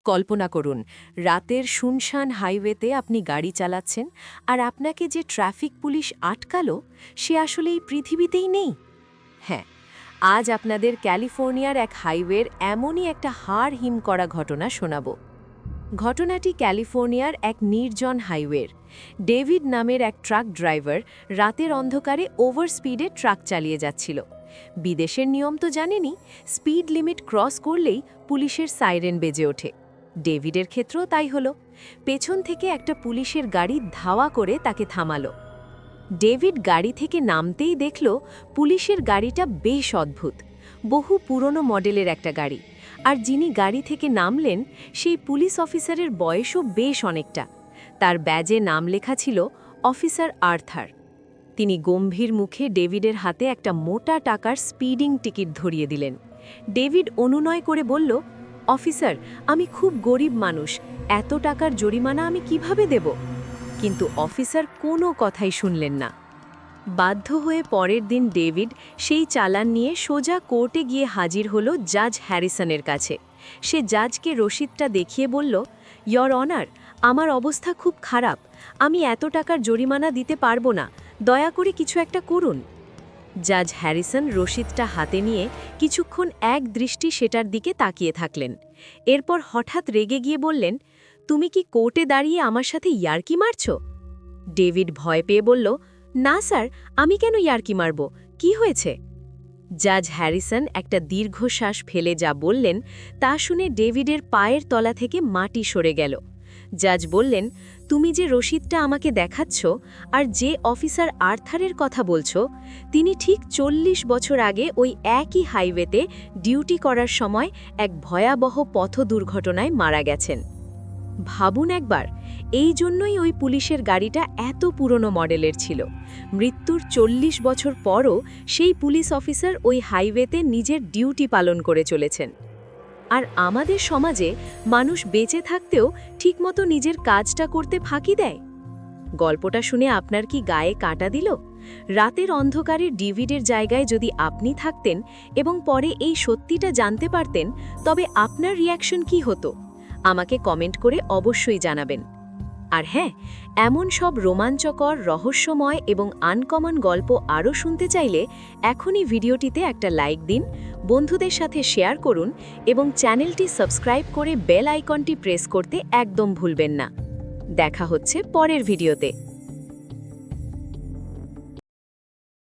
কল্পনা করুন রাতের শুনশান হাইওয়েতে আপনি গাড়ি চালাচ্ছেন আর আপনাকে যে ট্রাফিক পুলিশ আটকালো সে আসলে এই পৃথিবীতেই নেই। হ্যাঁ, আজ আপনাদের ক্যালিফোর্নিয়ার এক হাইওয়ের এমনই একটা হাড় হিম করা ঘটনা শোনাব। ঘটনাটি ক্যালিফোর্নিয়ার এক নির্জন হাইওয়ের। ডেভিড নামের এক ট্রাক ড্রাইভার রাতের অন্ধকারে ওভার স্পিডে ট্রাক চালিয়ে যাচ্ছিল। বিদেশের নিয়ম তো জানেনই, স্পিড লিমিট ক্রস করলেই পুলিশের সাইরেন বেজে ওঠে। ডেভিডের ক্ষেত্রেও তাই হলো। পেছন থেকে একটা পুলিশের গাড়ি ধাওয়া করে তাকে থামালো। ডেভিড গাড়ি থেকে নামতেই দেখল পুলিশের গাড়িটা বেশ অদ্ভুত, বহু পুরনো মডেলের একটা গাড়ি। আর যিনি গাড়ি থেকে নামলেন সেই পুলিশ অফিসারের বয়সও বেশ অনেকটা। তার ব্যাজে নাম লেখা ছিল অফিসার আর্থার। তিনি গম্ভীর মুখে ডেভিডের হাতে একটা মোটা টাকার স্পিডিং টিকিট ধরিয়ে দিলেন। ডেভিড অনুনয় করে বলল, অফিসার, আমি খুব গরিব মানুষ, এত টাকার জরিমানা আমি কিভাবে দেব? কিন্তু অফিসার কোনো কথাই শুনলেন না। বাধ্য হয়ে পরের দিন ডেভিড সেই চালান নিয়ে সোজা কোর্টে গিয়ে হাজির হলো জাজ হ্যারিসনের কাছে। সে জাজকে রসিদটা দেখিয়ে বলল, ইয়র অনার, আমার অবস্থা খুব খারাপ, আমি এত টাকার জরিমানা দিতে পারবো না, দয়া করে কিছু একটা করুন। জাজ হ্যারিসন রসিদটা হাতে নিয়ে কিছুক্ষণ এক দৃষ্টি সেটার দিকে তাকিয়ে থাকলেন। এরপর হঠাৎ রেগে গিয়ে বললেন, তুমি কি কোর্টে দাঁড়িয়ে আমার সাথে ইয়ার্কি মারছ? ডেভিড ভয় পেয়ে বলল, না স্যার, আমি কেন ইয়ার্কি মারব, কি হয়েছে? জাজ হ্যারিসন একটা দীর্ঘশ্বাস ফেলে যা বললেন তা শুনে ডেভিডের পায়ের তলা থেকে মাটি সরে গেল। জাজ বললেন, তুমি যে রসিদটা আমাকে দেখাচ্ছ আর যে অফিসার আর্থারের কথা বলছো, তিনি ঠিক 40 বছর আগে ওই একই হাইওয়েতে ডিউটি করার সময় এক ভয়াবহ পথ দুর্ঘটনায় মারা গেছেন। ভাবুন একবার, এই জন্যই ওই পুলিশের গাড়িটা এত পুরনো মডেলের ছিল। মৃত্যুর 40 বছর পরও সেই পুলিশ অফিসার ওই হাইওয়েতে নিজের ডিউটি পালন করে চলেছেন। আর আমাদের সমাজে মানুষ বেঁচে থাকতেও ঠিকমতো নিজের কাজটা করতে ফাঁকি দেয়। গল্পটা শুনে আপনার কি গায়ে কাঁটা দিল? রাতের অন্ধকারে ডেভিডের জায়গায় যদি আপনি থাকতেন এবং পরে এই সত্যিটা জানতে পারতেন, তবে আপনার রিয়াকশন কি হতো? আমাকে কমেন্ট করে অবশ্যই জানাবেন। আর হ্যাঁ, এমন সব রোমাঞ্চকর, রহস্যময় এবং আনকমন গল্প আরও শুনতে চাইলে এখনই ভিডিওটিতে একটা লাইক দিন, বন্ধুদের সাথে শেয়ার করুন এবং চ্যানেলটি সাবস্ক্রাইব করে বেল আইকনটি প্রেস করতে একদম ভুলবেন না। দেখা হচ্ছে পরের ভিডিওতে।